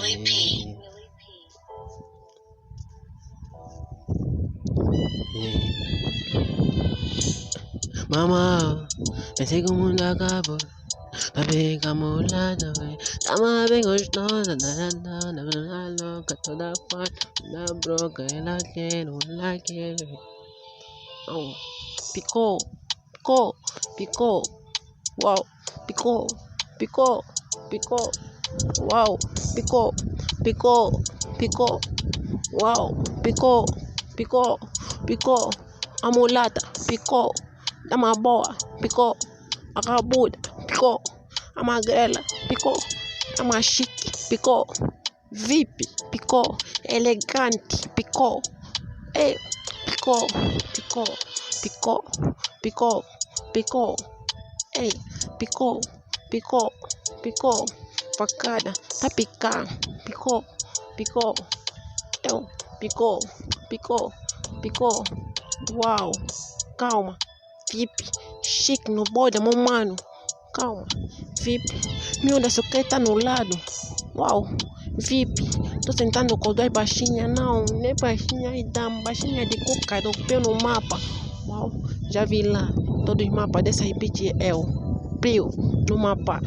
Willie P. Mama, pensei que o mundo acabou. Também que a mulata vem. Tava bem gostosa, na louca, toda forte, na broca, ela quer. Oh, picou, picou, picou, uau, picou, picou, picou, uau, picou, picou, picou, uau, picou, picou, picou, a mulata, picou, dama boa, picou, a rabuda, picou, a magrela, picou, a mais chique, picou, VIP, picou, elegante, picou, ei, picou, picou, picou, picou, picou, ei, picou, picou, picou, facada, tá picando, picou, picou, eu, picou, picou, picou, uau, calma, VIP, chique no bode, meu mano, calma, VIP, miúda só quer tá no lado, uau, VIP, tô sentando com duas baixinhas, não, nem baixinha e dama, baixinha de cuca, do pé no mapa, uau, já vi lá, todos os mapas dessa bitch é eu, prio, no mapa.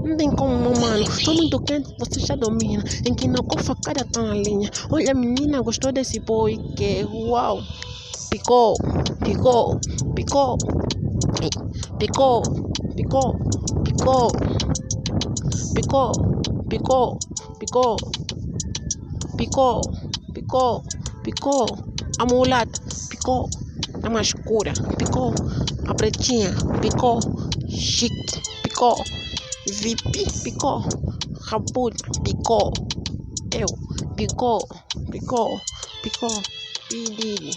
Não tem como, meu mano. Tô muito quente, você já domina. Em que não com facada tá na linha. Olha, menina, gostou desse boy que uau. Picou, picou, picou, picou, picou, picou, picou, picou, picou, picou, picou, picou. A mulata, picou. A mais escura, picou. A pretinha, picou. Chique, picou. VIP, picou. Rabuda, picou. Eu, picou, picou, picou. Pidiri.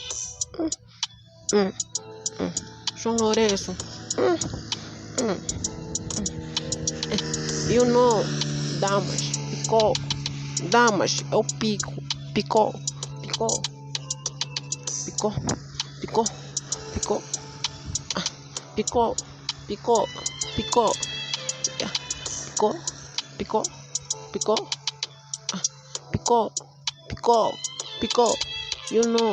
João Lourenço. You know, damas, picou. Damas, eu pico. Picou, picou, picou, picou, picou. Picou, picou, picou. Picou, picou, picou. Picou, picou, picou. You know.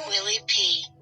Willie P.